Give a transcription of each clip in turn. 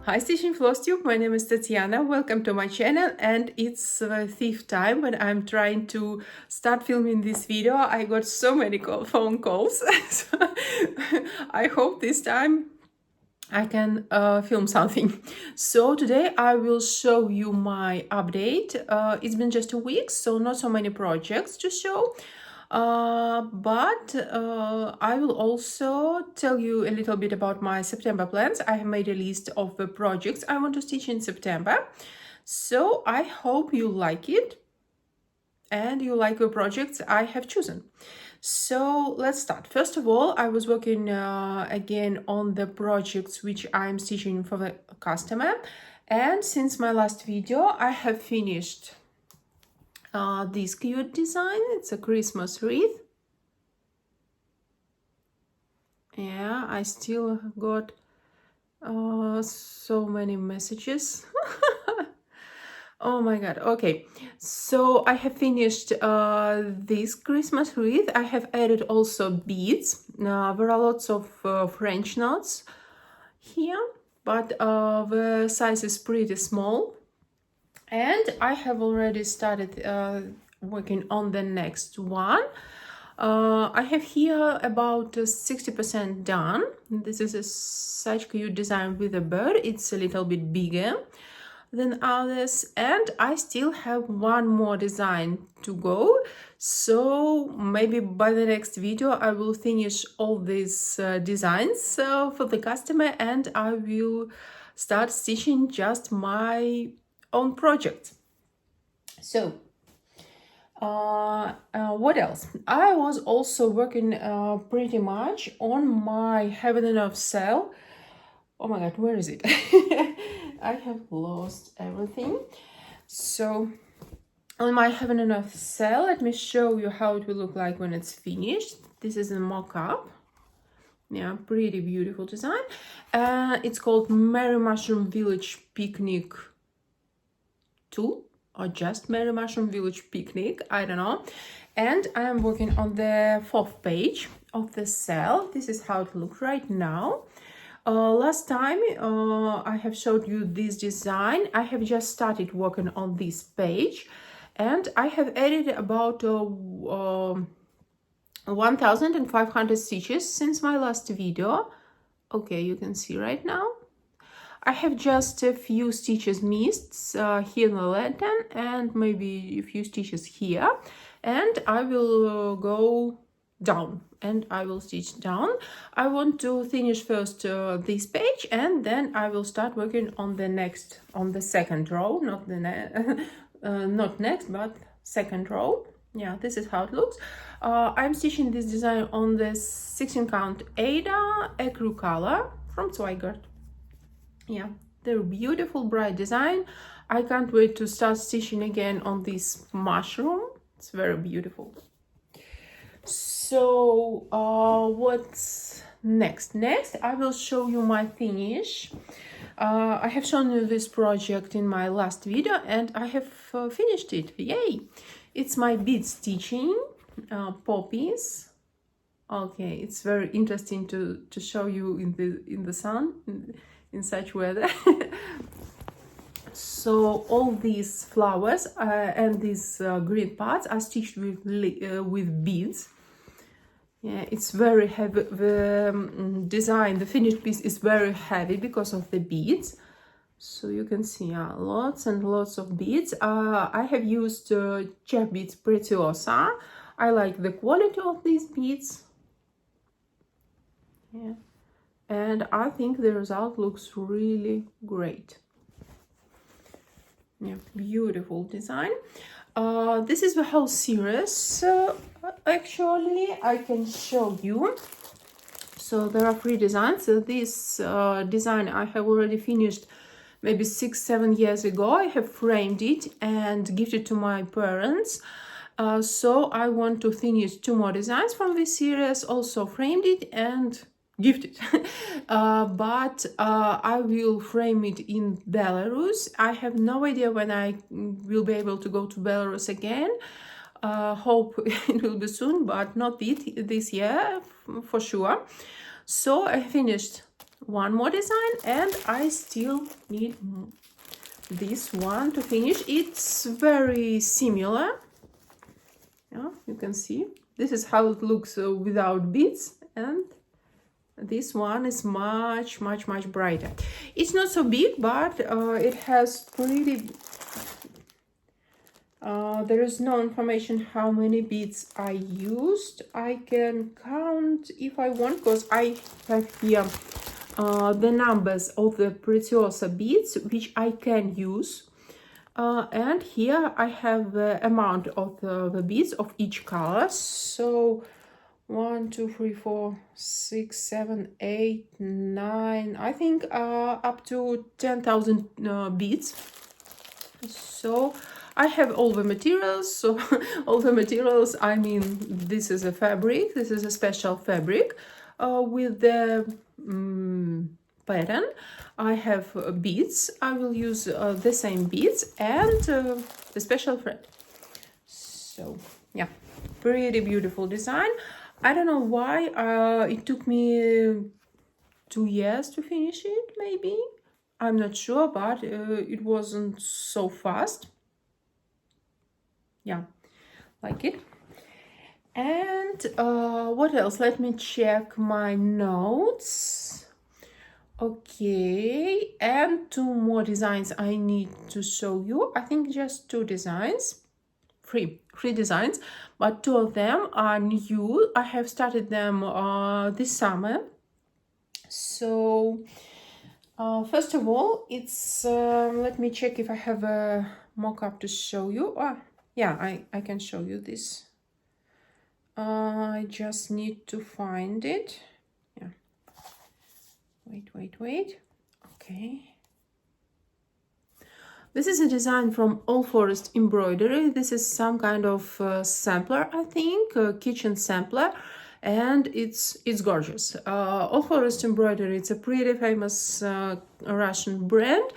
Hi Stitching Flosstube, my name is Tatiana. Welcome to my channel, and it's the fifth time when I'm trying to start filming this video. I got so many phone calls, so I hope this time I can film something. So today I will show you my update. It's been just a week, so not so many projects to show. But I will also tell you a little bit about my September plans. I have made a list of the projects I want to stitch in September. So I hope you like it and you like the projects I have chosen. So let's start. First of all, I was working again on the projects which I'm stitching for the customer. And since my last video, I have finished this cute design. It's a Christmas wreath. Yeah, I still got so many messages. Oh my god. Okay, so I have finished this Christmas wreath. I have added also beads. There are lots of French knots here, but the size is pretty small. And I have already started working on the next one. I have here about 60% done. This is such cute design with a bird. It's a little bit bigger than others, and I still have one more design to go. So maybe by the next video I will finish all these designs for the customer, and I will start stitching just my own project. So what else? I was also working pretty much on my Heaven and Earth sale. Oh my god, where is it? I have lost everything. So on my Heaven and Earth sale, let me show you how it will look like when it's finished. This is a mock-up. Yeah, pretty beautiful design. It's called Merry Mushroom Village Picnic 2, or just Merry Mushroom Village Picnic, I don't know. And I am working on the 4th page of the cell. This is how it looks right now. Last time I have showed you this design. I have just started working on this page, and I have added about 1,500 stitches since my last video. Okay, you can see right now. I have just a few stitches missed here in the lantern, and maybe a few stitches here, and I will go down and I will stitch down. I want to finish first this page, and then I will start working on the next, on the second row, not the not next, but second row. Yeah, this is how it looks. I'm stitching this design on the 16 count Ada Ecru color from Zweigart. Yeah, they're beautiful, bright design. I can't wait to start stitching again on this mushroom. It's very beautiful. So what's next? Next, I will show you my finish. I have shown you this project in my last video, and I have finished it. Yay! It's my bead stitching, poppies. Okay, it's very interesting to show you in the sun. In such weather. So all these flowers and these green parts are stitched with beads. Yeah, it's very heavy. The design, the finished piece is very heavy because of the beads. So you can see lots and lots of beads. I have used Czech beads Preciosa. I like the quality of these beads. Yeah. And I think the result looks really great. Yeah, beautiful design. This is the whole series. Actually, I can show you. So there are 3 designs. So this design I have already finished maybe 6-7 years ago. I have framed it and gifted to my parents. So I want to finish 2 more designs from this series, also framed it and gifted. But I will frame it in Belarus. I have no idea when I will be able to go to Belarus again. Hope it will be soon, but not this year for sure. So I finished one more design, and I still need this one to finish. It's very similar. Yeah, you can see this is how it looks without beads, and this one is much brighter. It's not so big, but it has pretty there is no information how many beads I used. I can count if I want, because I have here the numbers of the Preciosa beads which I can use, and here I have the amount of the beads of each color. So 1 2 3 4 6 7 8 9, I think up to 10,000 beads. So I have all the materials. So all the materials, I mean, this is a fabric, this is a special fabric with the pattern. I have beads. I will use the same beads and the special thread. So yeah, pretty beautiful design. I don't know why it took me 2 years to finish it, maybe. I'm not sure, but it wasn't so fast. Yeah, like it. And what else? Let me check my notes. Okay, and 2 more designs I need to show you. I think just 2 designs. Three designs, but 2 of them are new. I have started them this summer. So first of all, it's let me check if I have a mock-up to show you. Yeah, I can show you this. I just need to find it. Yeah, wait. Okay, this is a design from All Forest Embroidery. This is some kind of sampler, I think, a kitchen sampler, and it's gorgeous. All Forest Embroidery, it's a pretty famous Russian brand.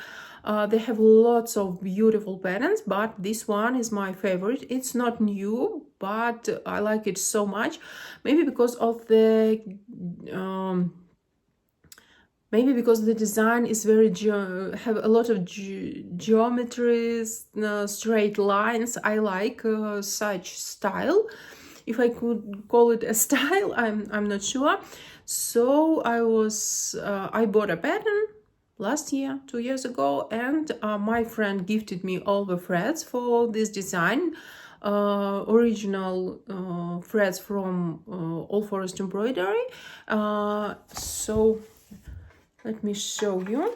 They have lots of beautiful patterns, but this one is my favorite. It's not new, but I like it so much. Maybe because of the design is very have a lot of geometries, straight lines. I like such style. If I could call it a style, I'm not sure. So I bought a pattern last year, 2 years ago, and my friend gifted me all the threads for this design, original threads from All Forest Embroidery. So let me show you.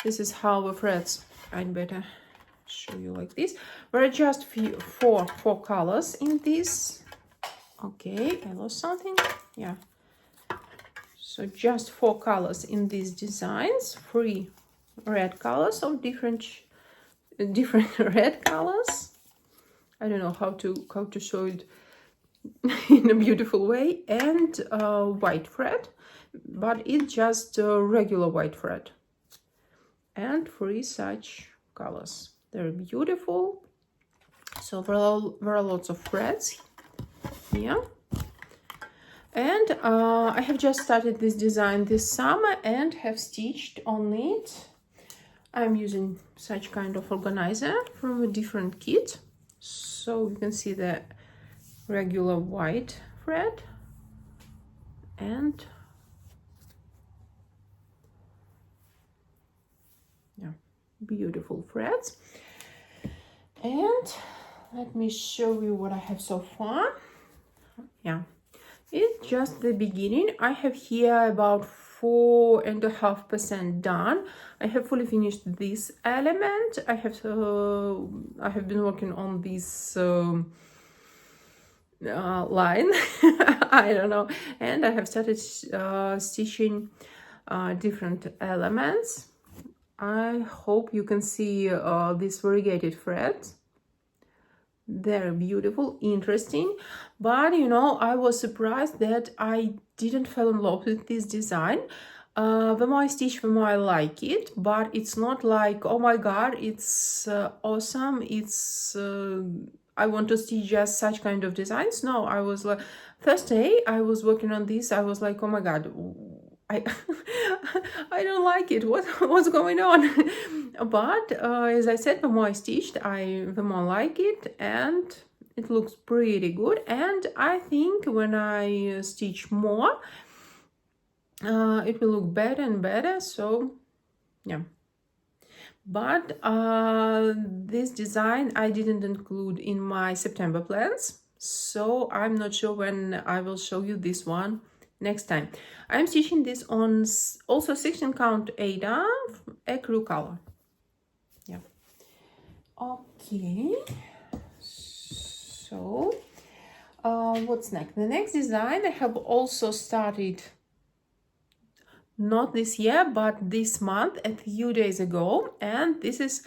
This is how the threads, I'd better show you like this. There are just four colors in this. Okay, I lost something. Yeah. So just 4 colors in these designs, 3 red colors of different red colors. I don't know how to show it in a beautiful way, and white thread, but it's just a regular white thread, and 3 such colors. They're beautiful. So there are lots of threads here. And I have just started this design this summer and have stitched on it. I'm using such kind of organizer from a different kit. So you can see the regular white thread and yeah, beautiful threads. And let me show you what I have so far. Yeah. It's just the beginning. I have here about 4.5% done. I have fully finished this element. I have been working on this line. I don't know, and I have started stitching different elements. I hope you can see these variegated threads. They're beautiful, interesting, but you know, I was surprised that I didn't fall in love with this design. The more I stitch, the more I like it, but it's not like, oh my god, it's awesome, it's I want to stitch just such kind of designs. No, I was like, first day I was working on this, I was like, oh my god, I I don't like it. What's going on? But as I said, the more I stitched, the more I like it, and it looks pretty good. And I think when I stitch more, it will look better and better. So yeah. But this design I didn't include in my September plans, so I'm not sure when I will show you this one next time. I'm stitching this on also 16 count Ada ecru color. Yeah. Okay. So what's next? The next design I have also started not this year, but this month, a few days ago, and this is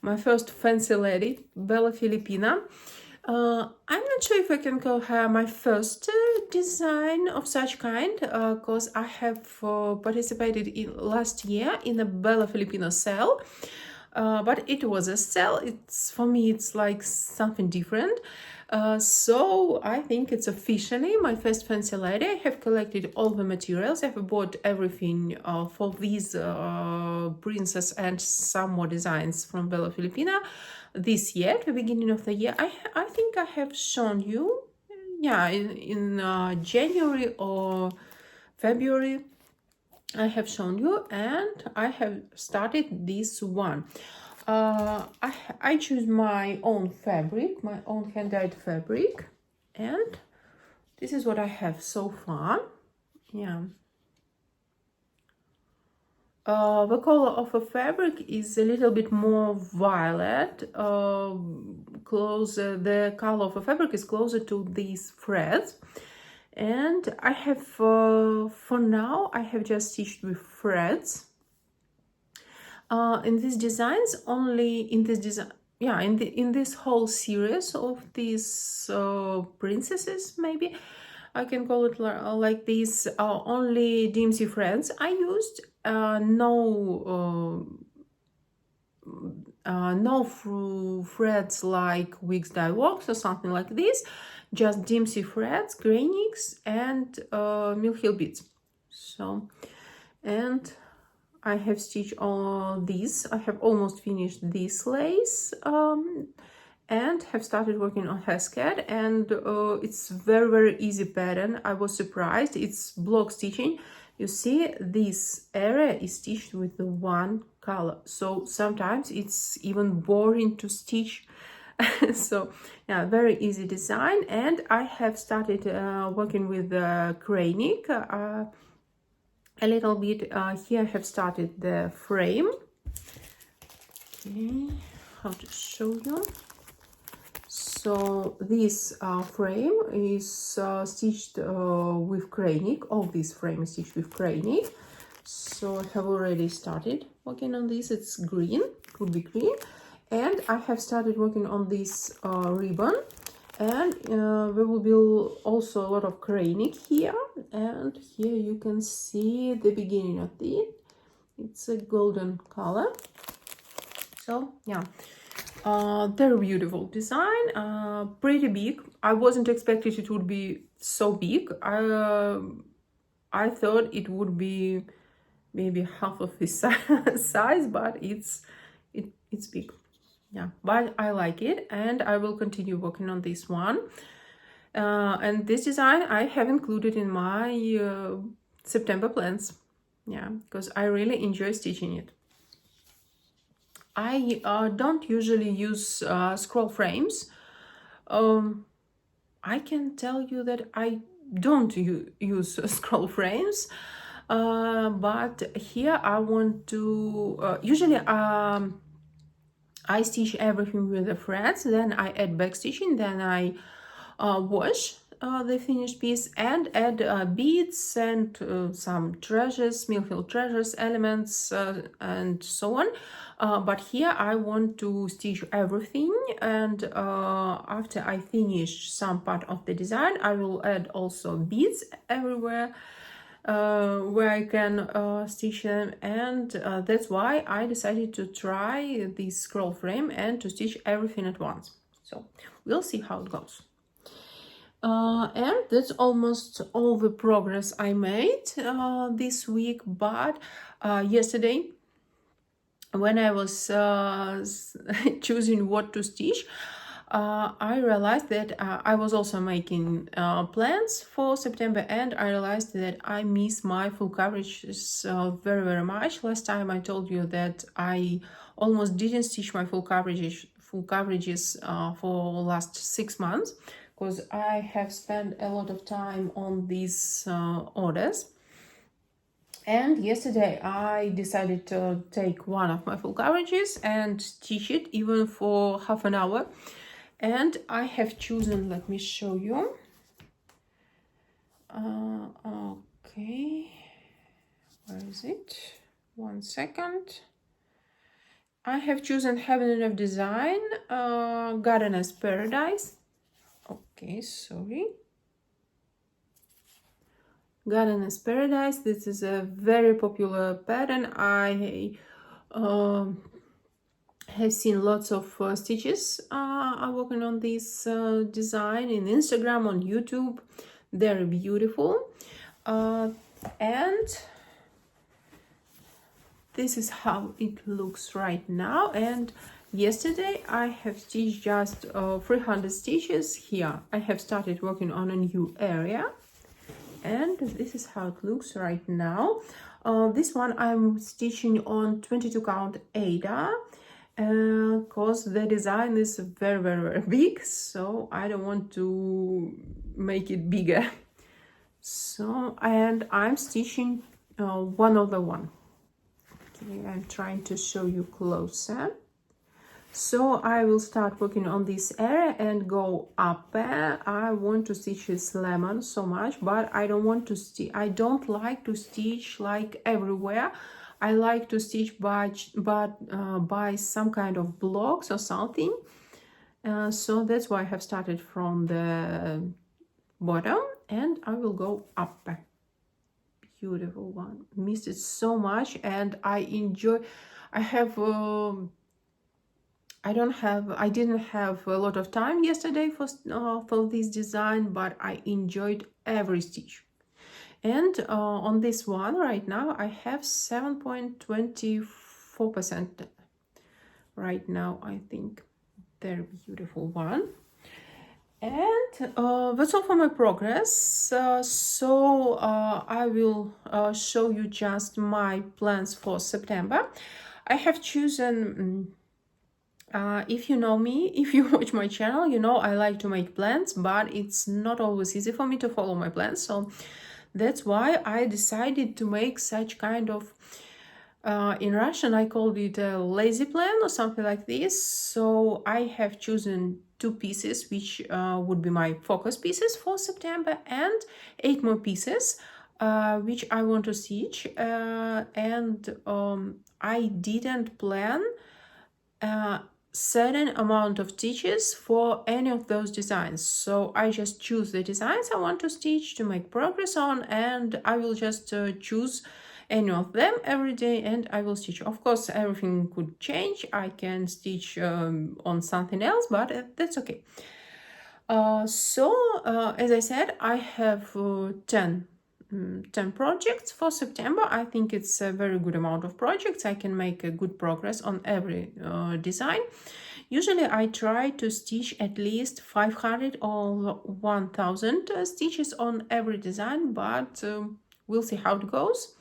my first fancy lady, Bella Filipina. I'm not sure if I can call her my first design of such kind, because I have participated in last year in a Bella Filipina sale, but it was a sale. It's for me, it's like something different. So I think it's officially my first fancy lady. I have collected all the materials. I have bought everything for these princess and some more designs from Bella Filipina this year, at the beginning of the year. I think I have shown you, yeah, in January or February. I have shown you, and I have started this one. I choose my own fabric, my own hand-dyed fabric, and this is what I have so far. Yeah. The color of the fabric is a little bit more violet. The color of the fabric is closer to these threads. And I have, for now, I have just stitched with threads. In these designs, only in this design, yeah, in this whole series of these princesses, maybe I can call it like these, only dimsy threads I used. No threads like Wigs Dye Works or something like this, just dimsy threads, graynix, and Mill Hill beads. So, and I have stitched all these. I have almost finished this lace, and have started working on Heskett, and it's very easy pattern. I was surprised. It's block stitching. You see, this area is stitched with the one color, so sometimes it's even boring to stitch. So yeah, very easy design. And I have started working with Granic a little bit. Here I have started the frame. Okay, how to show you. So this frame is stitched with Granic. All this frame is stitched with Granic. So I have already started working on this. It's green, could be green. And I have started working on this ribbon. And there will be also a lot of Granic here. And here you can see the beginning of it. It's a golden color. So yeah. Very beautiful design, pretty big. I wasn't expecting it would be so big. I thought it would be maybe half of this size, but it's big. Yeah, but I like it, and I will continue working on this one. And this design I have included in my September plans. Yeah, because I really enjoy stitching it. I don't usually use scroll frames. I can tell you that I don't use scroll frames, but here I want to usually I stitch everything with the threads, then I add back stitching, then I wash the finished piece and add beads and some treasures, Mill Hill treasures, elements, and so on. But here I want to stitch everything, and after I finish some part of the design, I will add also beads everywhere where I can stitch them, and that's why I decided to try this scroll frame and to stitch everything at once. So we'll see how it goes. And that's almost all the progress I made this week. But yesterday, when I was choosing what to stitch, I realized that I was also making plans for September, and I realized that I miss my full coverages very, very much. Last time I told you that I almost didn't stitch my full coverages for last 6 months, because I have spent a lot of time on these orders. And yesterday I decided to take one of my full coverages and stitch it even for half an hour. And I have chosen, let me show you. Okay, where is it? 1 second. I have chosen Heaven of Design, Gardener's Paradise. Okay, sorry. Gardener's Paradise. This is a very popular pattern. I have seen lots of stitches are working on this design in Instagram, on YouTube. They're beautiful. And this is how it looks right now. And yesterday I have stitched just 300 stitches. Here I have started working on a new area, and this is how it looks right now. This one I'm stitching on 22 count Ada, because the design is very, very, very big, so I don't want to make it bigger. So, and I'm stitching one over one. Okay, I'm trying to show you closer. So I will start working on this area and go up there. I want to stitch this lemon so much, but I don't want to stitch. I don't like to stitch like everywhere. I like to stitch by some kind of blocks or something. So that's why I have started from the bottom, and I will go up. Beautiful one. Missed it so much, and I enjoy. I have. I didn't have a lot of time yesterday for this design, but I enjoyed every stitch. And on this one right now I have 7.24% right now. I think they're beautiful one. And that's all for my progress. I will show you just my plans for September. I have chosen if you know me, if you watch my channel, you know I like to make plans, but it's not always easy for me to follow my plans. So that's why I decided to make such kind of, in Russian I called it a lazy plan or something like this. So I have chosen 2 pieces, which would be my focus pieces for September, and 8 more pieces which I want to stitch. And I didn't plan certain amount of stitches for any of those designs, so I just choose the designs I want to stitch to make progress on, and I will just choose any of them every day and I will stitch. Of course everything could change, I can stitch on something else, but that's okay. As I said, I have 10 projects for September. I think it's a very good amount of projects. I can make a good progress on every design. Usually I try to stitch at least 500 or 1000 stitches on every design, but we'll see how it goes.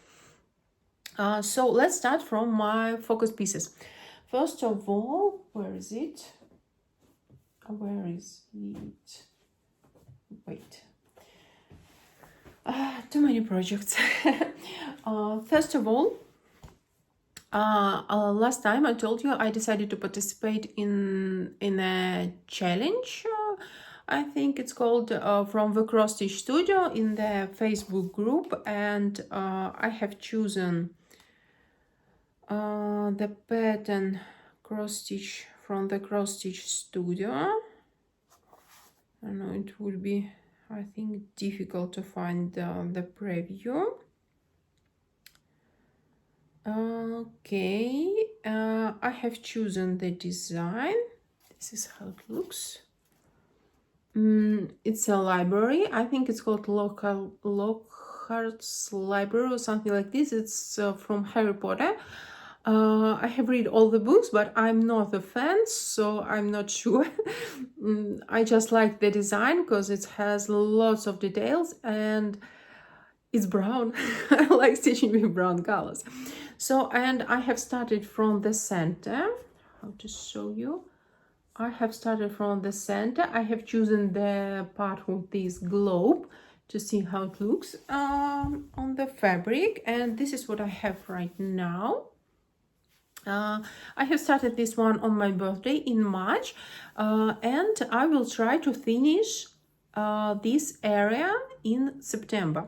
So let's start from my focus pieces. First of all, where is it? Where is it? Wait. Too many projects. First of all, last time I told you I decided to participate in a challenge. I think it's called from the Cross Stitch Studio in the Facebook group, and I have chosen the pattern cross stitch from the Cross Stitch Studio. I know it would be, I think, difficult to find the preview. Okay, I have chosen the design. This is how it looks. It's a library. I think it's called Lockhart's Library or something like this. It's from Harry Potter. I have read all the books, but I'm not a fan, so I'm not sure. I just like the design because it has lots of details and it's brown. I like stitching with brown colors. So, and I have started from the center. How to show you? I have started from the center. I have chosen the part with this globe to see how it looks on the fabric, and this is what I have right now. I have started this one on my birthday in March, and I will try to finish this area in September.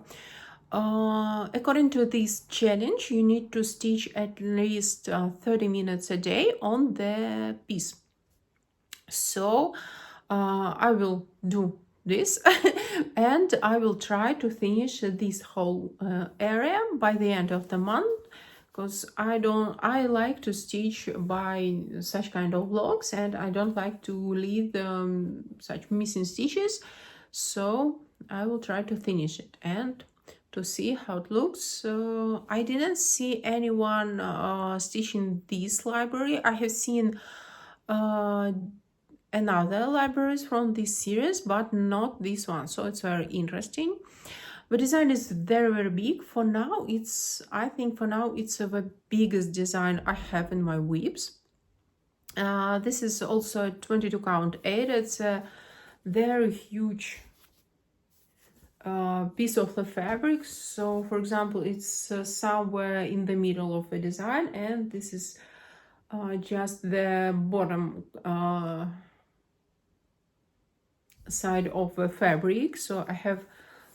According to this challenge, you need to stitch at least 30 minutes a day on the piece. So I will do this and I will try to finish this whole area by the end of the month, because I like to stitch by such kind of blocks and I don't like to leave such missing stitches. So I will try to finish it and to see how it looks. I didn't see anyone stitching this library. I have seen another libraries from this series, but not this one, so it's very interesting. The design is very big. For now, I think for now it's the biggest design I have in my whips. This is also a 22 count 8. It's a very huge piece of the fabric. So for example, it's somewhere in the middle of the design, and this is just the bottom side of the fabric. So I have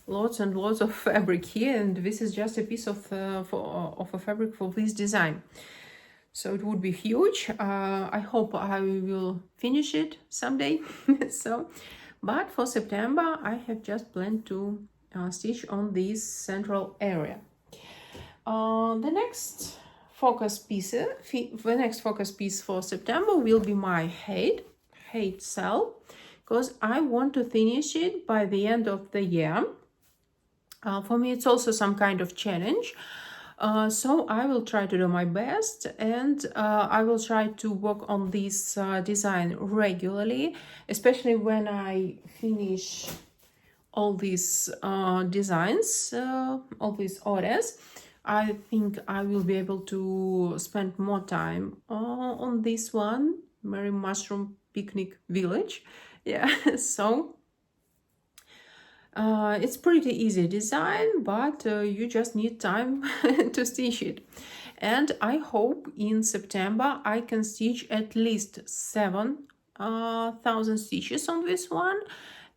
lots and lots of fabric here, and this is just a piece of a fabric for this design. So it would be huge. I hope I will finish it someday. So, but for September I have just planned to stitch on this central area. The next focus piece for September will be my height cell, because I want to finish it by the end of the year. For me, it's also some kind of challenge. So I will try to do my best, and I will try to work on this design regularly, especially when I finish all these designs, all these orders. I think I will be able to spend more time on this one, Merry Mushroom Picnic Village. Yeah, so it's pretty easy design, but you just need time to stitch it. And I hope in September I can stitch at least 7,000 stitches on this one.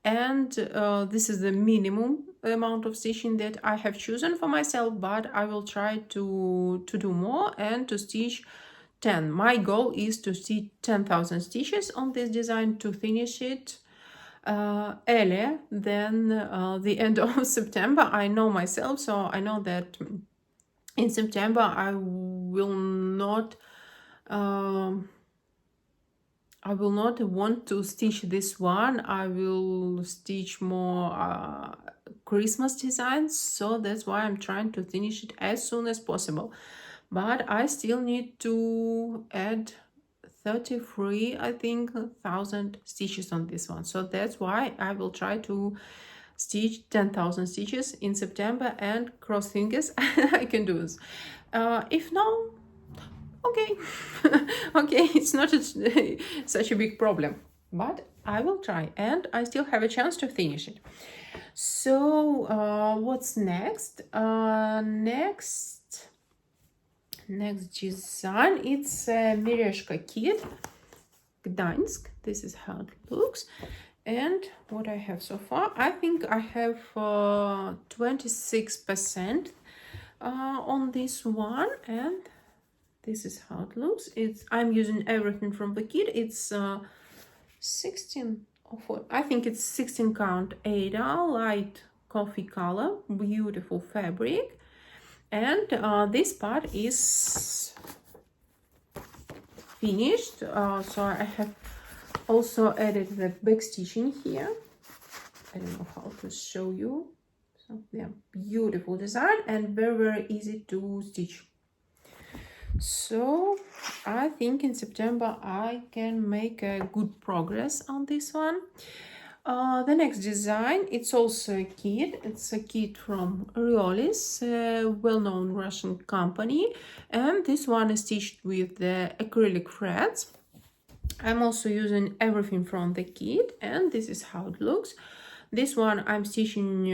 And this is the minimum amount of stitching that I have chosen for myself, but I will try to do more and to stitch 10. My goal is to stitch 10,000 stitches on this design, to finish it earlier than the end of September. I know myself, so I know that in September I will not want to stitch this one. I will stitch more Christmas designs, so that's why I'm trying to finish it as soon as possible. But I still need to add 33, I think, 1,000 stitches on this one. So that's why I will try to stitch 10,000 stitches in September, and cross fingers I can do this. If no, okay. Okay, it's not such a big problem, but I will try, and I still have a chance to finish it. So what's next? Next design, it's a Mireshka kit, Gdansk. This is how it looks. And what I have so far, I think I have 26% on this one, and this is how it looks. I'm using everything from the kit. It's 16 of, I think it's 16 count Ada, light coffee color, beautiful fabric. And this part is finished. So I have also added the back stitching here. I don't know how to show you. So yeah, beautiful design and very, very easy to stitch. So I think in September I can make a good progress on this one. The next design, it's also a kit. It's a kit from Riolis, a well-known Russian company, and this one is stitched with the acrylic threads. I'm also using everything from the kit, and this is how it looks. This one I'm stitching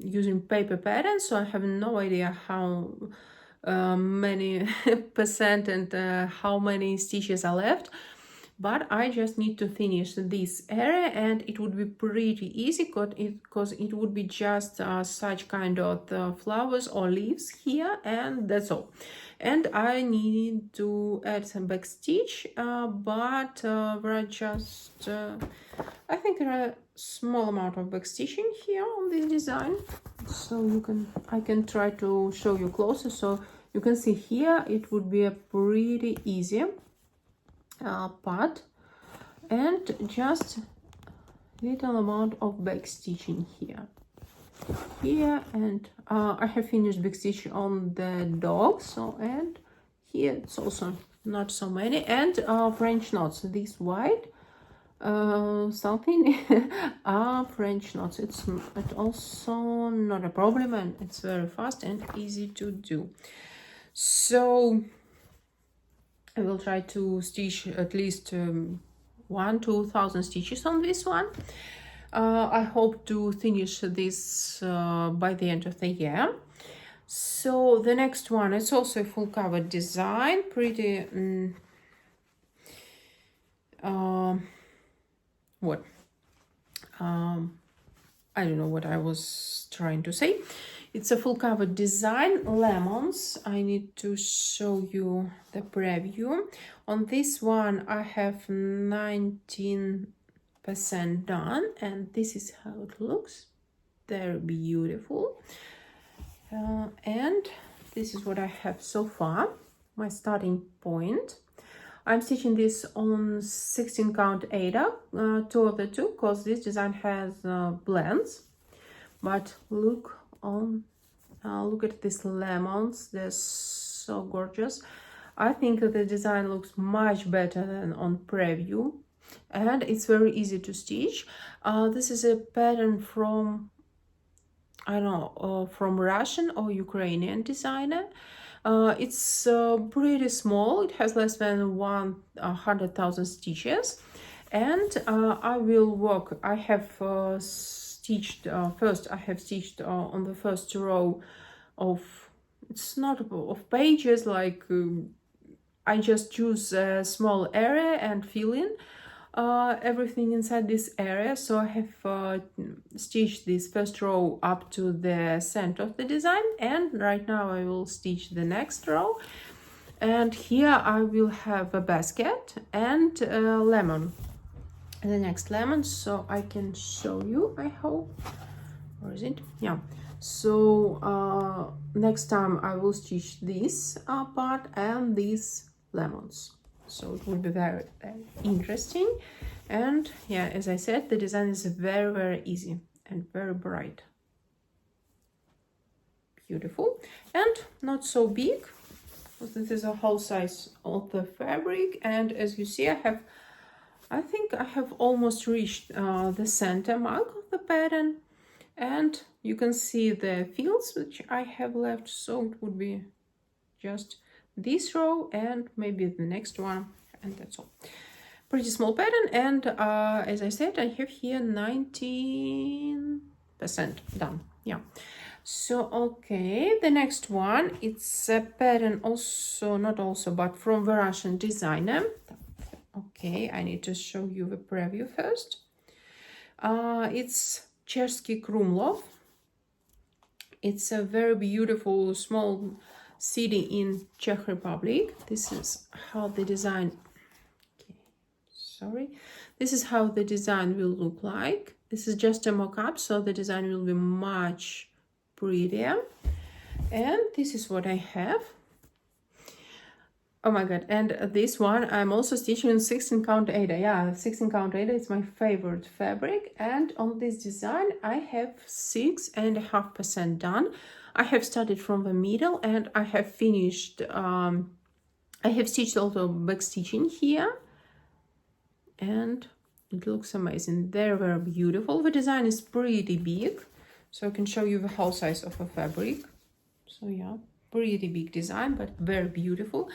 using paper pattern, so I have no idea how many percent and how many stitches are left, but I just need to finish this area and it would be pretty easy because it would be just such kind of flowers or leaves here, and that's all. And I need to add some back stitch, but there are just I think there are small amount of back stitching here on this design, so I can try to show you closer. So you can see here it would be a pretty easy part, and just little amount of back stitching here, and I have finished back stitch on the dog, so, and here it's also not so many, and French knots, this white something French knots, it's also not a problem, and it's very fast and easy to do. So I will try to stitch at least 1,000-2,000 stitches on this one. I hope to finish this by the end of the year. So the next one, it's also a full cover design, pretty I don't know what I was trying to say. It's a full cover design, lemons. I need to show you the preview. On this one I have 19% done, and this is how it looks. They're beautiful. And this is what I have so far, my starting point. I'm stitching this on 16 count Ada, 2 of the 2, because this design has blends. But look at these lemons, they're so gorgeous. I think that the design looks much better than on preview, and it's very easy to stitch. This is a pattern from, I don't know, from Russian or Ukrainian designer. It's pretty small, it has less than 100,000 stitches, and I will work. I have stitched first, I have stitched on the first row of, it's not of pages, like I just choose a small area and fill in everything inside this area. So I have stitched this first row up to the center of the design, and right now I will stitch the next row, and here I will have a basket and a lemon, the next lemon, so I can show you, I hope. Where is it? Yeah. So next time I will stitch this part and these lemons, so it will be very, very interesting. And yeah, as I said, the design is very, very easy and very bright, beautiful, and not so big, because this is a whole size of the fabric. And as you see, I think I have almost reached the center mark of the pattern, and you can see the fields which I have left, so it would be just this row and maybe the next one, and that's all. Pretty small pattern, and as I said, I have here 19% done. Yeah. So okay, the next one, it's a pattern also, not also, but from the Russian designer. Okay, I need to show you the preview first. It's Chersky Krumlov. It's a very beautiful small city in Czech Republic. This is how the design, this is how the design will look like. This is just a mock-up, so the design will be much prettier. And this is what I have. Oh my god, and this one I'm also stitching in 16 count Ada. Yeah, 16 count Ada is my favorite fabric, and on this design I have 6.5% done. I have started from the middle and I have finished, I have stitched also back stitching here, and it looks amazing. They're very beautiful. The design is pretty big, so I can show you the whole size of the fabric. So yeah, pretty big design, but very beautiful.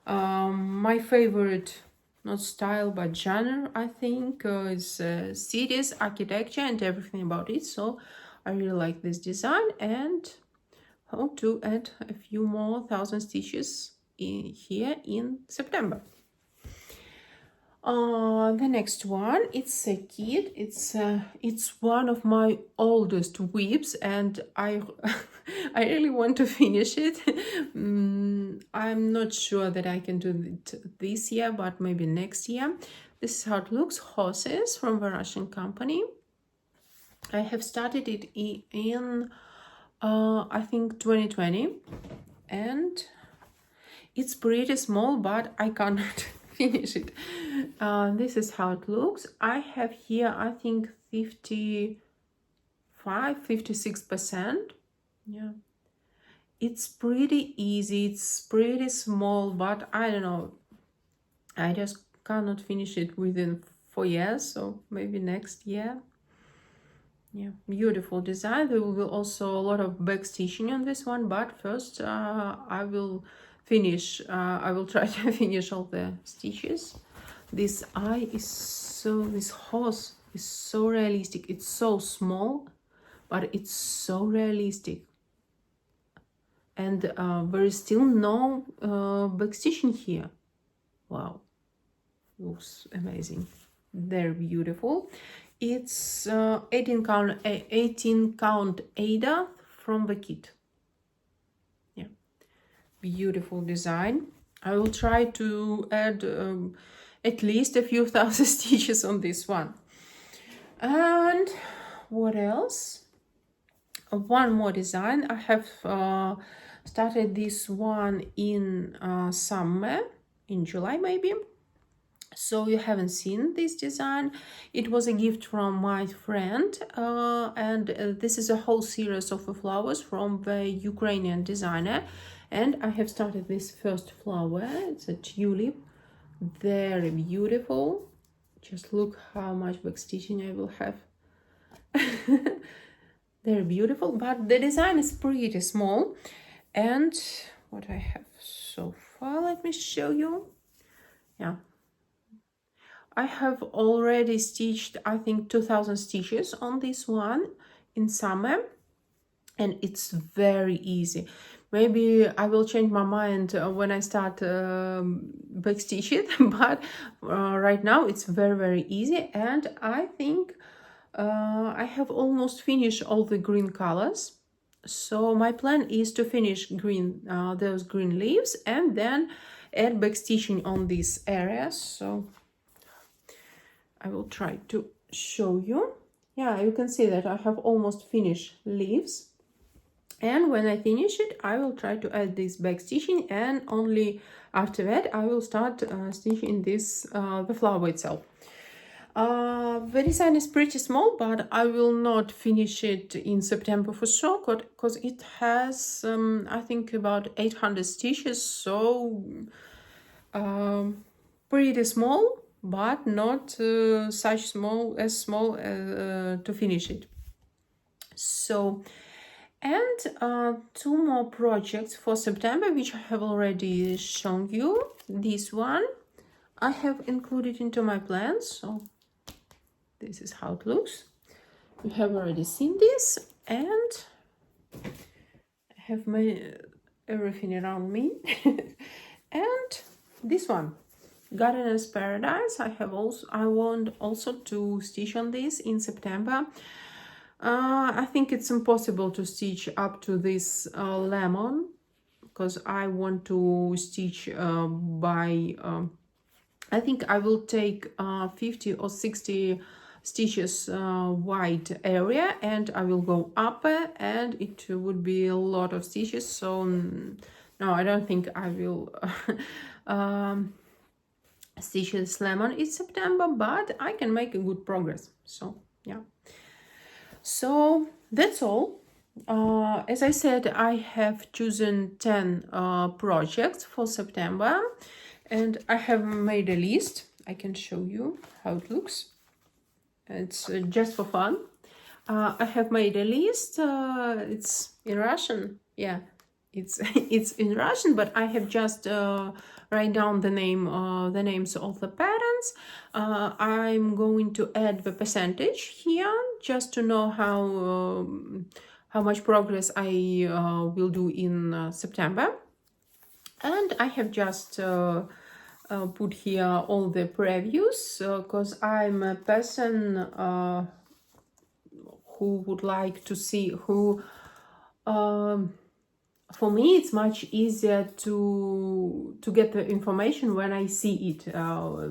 My favorite, not style but genre, I think, is cities, architecture, and everything about it. So I really like this design, and hope to add a few more 1,000 stitches in here in September. The next one, it's a kit. It's one of my oldest whips, and I I really want to finish it. I'm not sure that I can do it this year, but maybe next year. This is how it looks. Horses from the Russian company. I have started it in I think 2020, and it's pretty small, but I cannot finish it. This is how it looks. I have here, I think, 56%. Yeah, it's pretty easy, it's pretty small, but I don't know, I just cannot finish it within 4 years, so maybe next year. Yeah, beautiful design. There will be also a lot of back stitching on this one, but first I will finish, I will try to finish all the stitches. This eye is so, this horse is so realistic. It's so small, but it's so realistic. And there is still no back stitching here. Wow, looks amazing. They're beautiful. It's 18 count Ada from the kit. Yeah, beautiful design. I will try to add at least a few thousand stitches on this one. And what else? One more design. I have started this one in summer, in July maybe. So you haven't seen this design. It was a gift from my friend, and this is a whole series of flowers from the Ukrainian designer, and I have started this first flower. It's a tulip, very beautiful. Just look how much back stitching I will have. They're beautiful, but the design is pretty small. And what I have so far, let me show you. Yeah, I have already stitched, I think, 2,000 stitches on this one in summer, and it's very easy. Maybe I will change my mind when I start back stitch it, but right now it's very, very easy, and I think I have almost finished all the green colors. So my plan is to finish green, those green leaves, and then add back stitching on these areas. So I will try to show you. Yeah, you can see that I have almost finished leaves. And when I finish it, I will try to add this back stitching, and only after that I will start stitching this, the flower itself. The design is pretty small, but I will not finish it in September for sure, because it has, I think, about 800 stitches, so pretty small, but not such small to finish it. So, and two more projects for September, which I have already shown you. This one I have included into my plans, so this is how it looks. You have already seen this, and I have my everything around me. And this one, Gardener's Paradise. I want also to stitch on this in September. I think it's impossible to stitch up to this lemon, because I want to stitch by I think I will take 50 or 60 stitches wide area, and I will go up, and it would be a lot of stitches. So no, I don't think I will stitches lemon in September, but I can make a good progress. So yeah, so that's all. As I said, I have chosen 10 projects for September, and I have made a list. I can show you how it looks. It's just for fun. I have made a list. It's in Russian. Yeah, it's it's in Russian, but I have just write down the names of the patterns. I'm going to add the percentage here just to know how much progress I will do in September. And I have just put here all the previews because I'm a person who would like to see for me it's much easier to get the information when I see it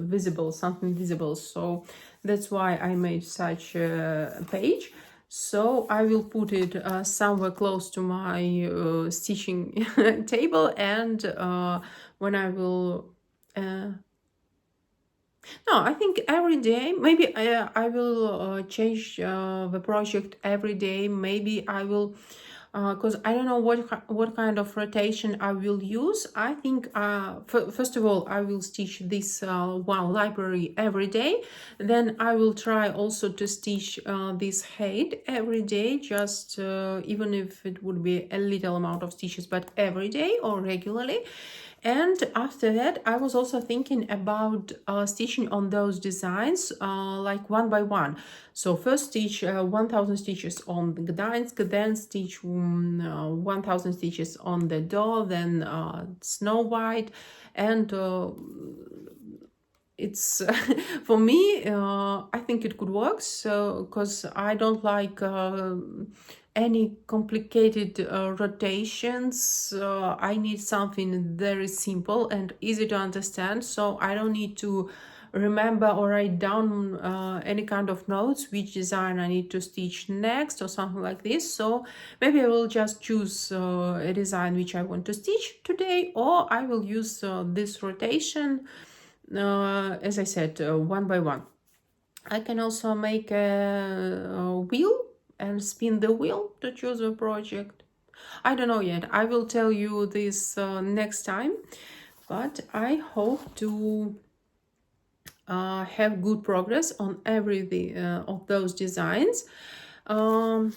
visible, something visible. So that's why I made such a page. So I will put it somewhere close to my stitching table, and when I will no, I think every day, maybe I will change the project every day. Maybe I will, because I don't know what kind of rotation I will use. I think, first of all, I will stitch this one library every day. Then I will try also to stitch this head every day, just even if it would be a little amount of stitches, but every day or regularly. And after that, I was also thinking about stitching on those designs like one by one. So first stitch 1000 stitches on the Gdansk, then stitch 1000 stitches on the door, then Snow White, and it's for me I think it could work, so because I don't like any complicated rotations. I need something very simple and easy to understand, so I don't need to remember or write down any kind of notes which design I need to stitch next or something like this. So maybe I will just choose a design which I want to stitch today, or I will use this rotation as I said, one by one. I can also make a wheel and spin the wheel to choose a project. I don't know yet. I will tell you this next time, but I hope to have good progress on every of those designs. No,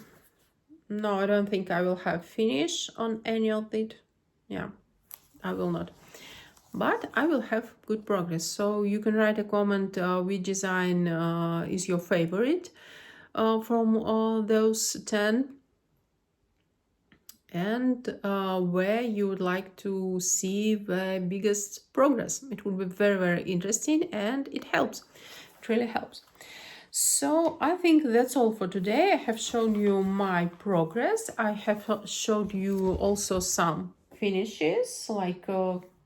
I don't think I will have finish on any of it. Yeah, I will not. But I will have good progress. So you can write a comment which design is your favorite from those 10, and where you would like to see the biggest progress. It would be very, very interesting, and it helps. It really helps. So I think that's all for today. I have shown you my progress. I have showed you also some finishes, like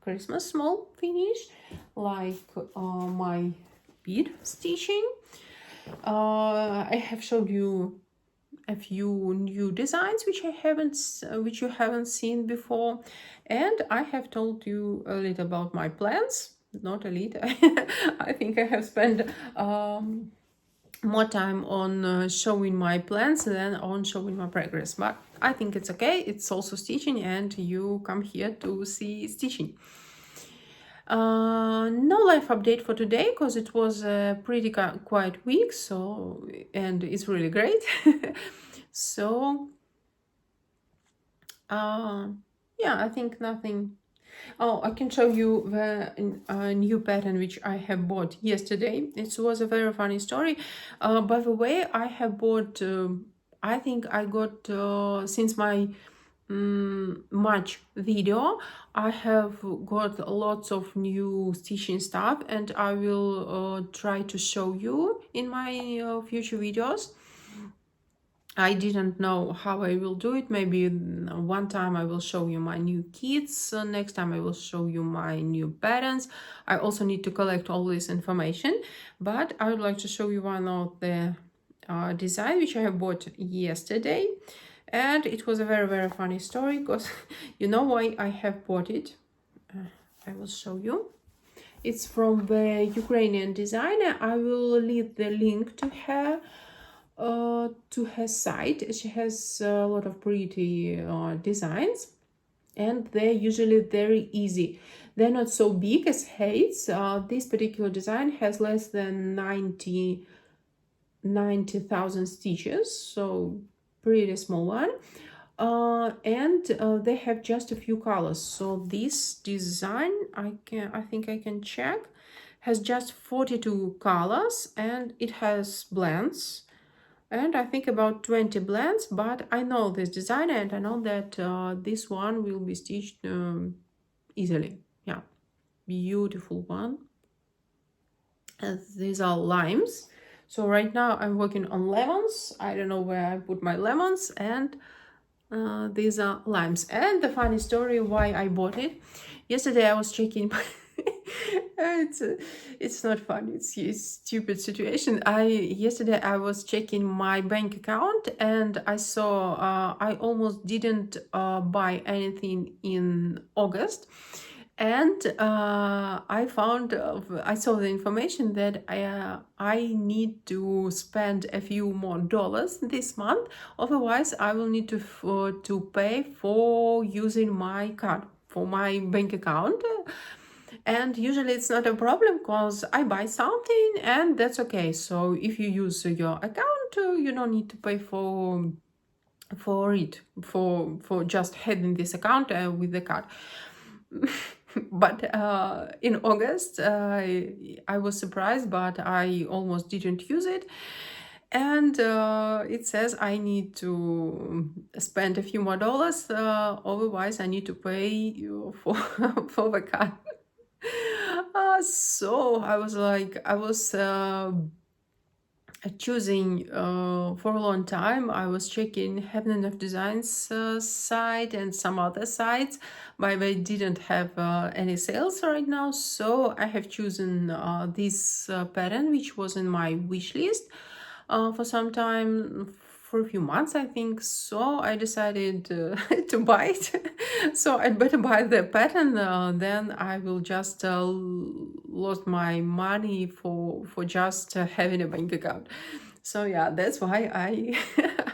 Christmas small finish, like my bead stitching. I have showed you a few new designs which you haven't seen before, and I have told you a little about my plans. Not a little. I think I have spent more time on showing my plans than on showing my progress, but I think it's okay. It's also stitching, and you come here to see stitching. No life update for today because it was a pretty quiet week, so, and it's really great. So yeah, I think nothing. Oh, I can show you the new pattern which I have bought yesterday. It was a very funny story. By the way, I have bought, I think I got, since my March video, I have got lots of new stitching stuff, and I will try to show you in my future videos. I didn't know how I will do it. Maybe one time I will show you my new kits, next time I will show you my new patterns. I also need to collect all this information, but I would like to show you one of the design which I have bought yesterday, and it was a very, very funny story because you know why I have bought it. I will show you. It's from the Ukrainian designer. I will leave the link to her site. She has a lot of pretty designs, and they're usually very easy. They're not so big as Hates. This particular design has less than 90,000 stitches, so pretty small one. And they have just a few colors. So this design, I think I can check, has just 42 colors, and it has blends, and I think about 20 blends. But I know this designer, and I know that this one will be stitched easily. Yeah, beautiful one. And these are limes. So right now I'm working on lemons. I don't know where I put my lemons, and these are limes. And the funny story why I bought it. Yesterday I was checking my it's not funny, it's a stupid situation. Yesterday I was checking my bank account, and I saw I almost didn't buy anything in August. And I saw the information that I need to spend a few more dollars this month. Otherwise, I will need to pay for using my card for my bank account. And usually it's not a problem because I buy something and that's okay. So if you use your account, you don't need to pay for just having this account with the card. But in August, I was surprised, but I almost didn't use it. And it says I need to spend a few more dollars, otherwise I need to pay for, for the card. So I was choosing for a long time. I was checking Heaven of Designs site and some other sites, but they didn't have any sales right now. So I have chosen this pattern, which was in my wish list for some time, for a few months, I think. So I decided to buy it. So I'd better buy the pattern, then I will just lose my money for just having a bank account. So yeah, that's why I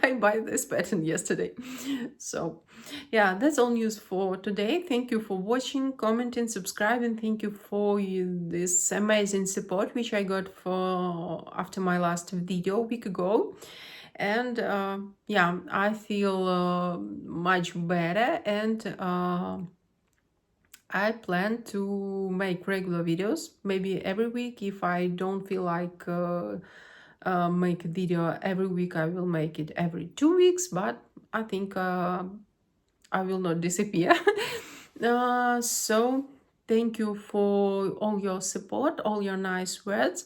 I buy this pattern yesterday. So yeah, that's all news for today. Thank you for watching, commenting, subscribing. Thank you for this amazing support which I got for after my last video a week ago. And yeah, I feel much better, and I plan to make regular videos, maybe every week. If I don't feel like make a video every week, I will make it every 2 weeks, but I think I will not disappear. So thank you for all your support, all your nice words,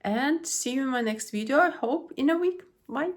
and see you in my next video, I hope in a week. Bye.